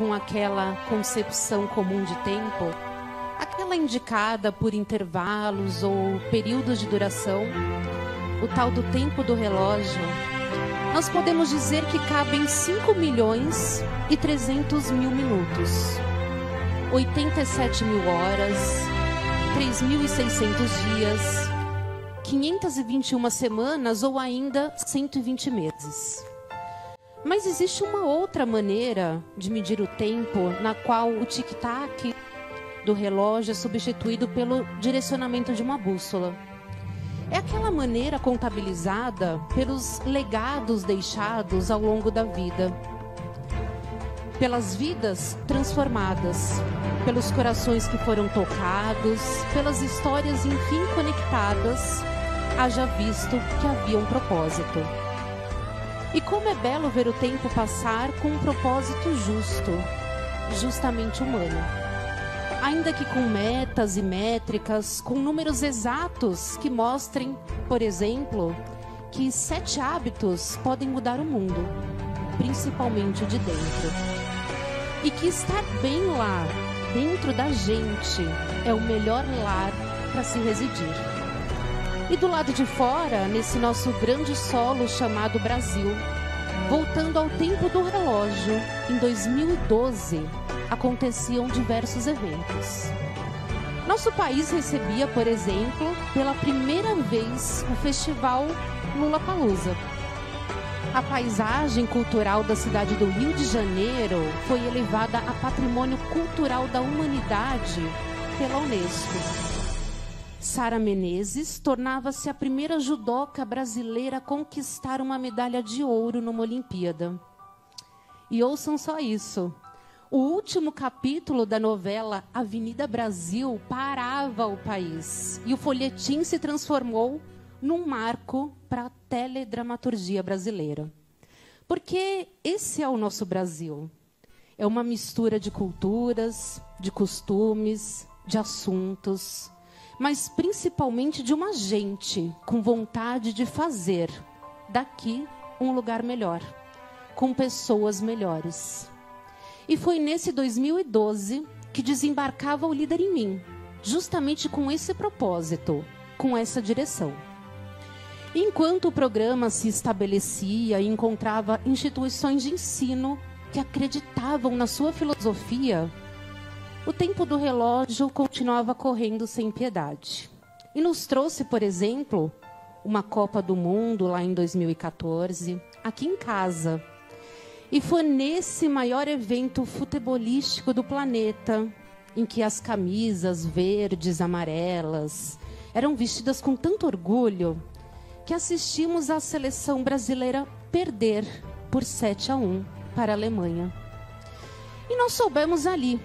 com aquela concepção comum de tempo, aquela indicada por intervalos ou períodos de duração, o tal do tempo do relógio, nós podemos dizer que cabem 5.300.000 minutos, 87.000 horas, 3.600 dias, 521 semanas ou ainda 120 meses. Mas existe uma outra maneira de medir o tempo na qual o tic-tac do relógio é substituído pelo direcionamento de uma bússola. É aquela maneira contabilizada pelos legados deixados ao longo da vida, pelas vidas transformadas, pelos corações que foram tocados, pelas histórias enfim conectadas, haja visto que havia um propósito. E como é belo ver o tempo passar com um propósito justo, justamente humano. Ainda que com metas e métricas, com números exatos que mostrem, por exemplo, que 7 hábitos podem mudar o mundo, principalmente o de dentro. E que estar bem lá, dentro da gente, é o melhor lar para se residir. E do lado de fora, nesse nosso grande solo chamado Brasil, voltando ao tempo do relógio, em 2012, aconteciam diversos eventos. Nosso país recebia, por exemplo, pela primeira vez o festival Lollapalooza. A paisagem cultural da cidade do Rio de Janeiro foi elevada a Patrimônio Cultural da Humanidade pela Unesco. Sara Menezes tornava-se a primeira judoca brasileira a conquistar uma medalha de ouro numa Olimpíada. E ouçam só isso. O último capítulo da novela Avenida Brasil parava o país. E o folhetim se transformou num marco para a teledramaturgia brasileira. Porque esse é o nosso Brasil. É uma mistura de culturas, de costumes, de assuntos, mas principalmente de uma gente com vontade de fazer daqui um lugar melhor, com pessoas melhores. E foi nesse 2012 que desembarcava o Líder em Mim, justamente com esse propósito, com essa direção. Enquanto o programa se estabelecia e encontrava instituições de ensino que acreditavam na sua filosofia, o tempo do relógio continuava correndo sem piedade. E nos trouxe, por exemplo, uma Copa do Mundo lá em 2014, aqui em casa. E foi nesse maior evento futebolístico do planeta, em que as camisas verdes, amarelas, eram vestidas com tanto orgulho, que assistimos a seleção brasileira perder por 7-1 para a Alemanha. E nós soubemos ali,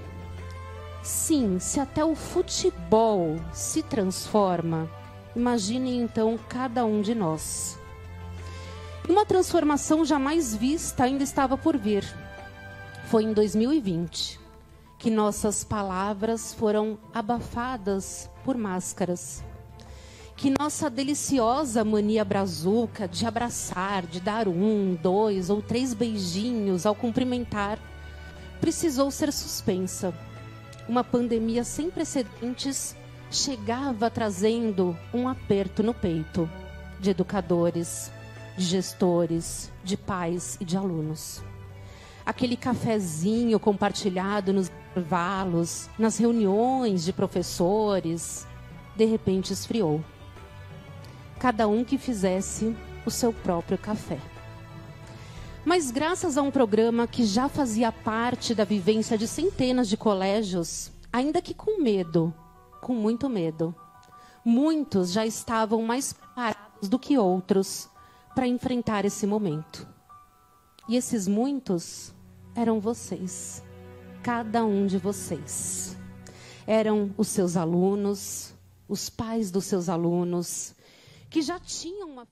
sim, se até o futebol se transforma, imaginem então cada um de nós. Uma transformação jamais vista ainda estava por vir. Foi em 2020 que nossas palavras foram abafadas por máscaras. Que nossa deliciosa mania brazuca de abraçar, de dar 1, 2 ou 3 beijinhos ao cumprimentar, precisou ser suspensa. Uma pandemia sem precedentes chegava trazendo um aperto no peito de educadores, de gestores, de pais e de alunos. Aquele cafezinho compartilhado nos intervalos, nas reuniões de professores, de repente esfriou. Cada um que fizesse o seu próprio café. Mas graças a um programa que já fazia parte da vivência de centenas de colégios, ainda que com medo, com muito medo, muitos já estavam mais preparados do que outros para enfrentar esse momento. E esses muitos eram vocês, cada um de vocês. Eram os seus alunos, os pais dos seus alunos, que já tinham uma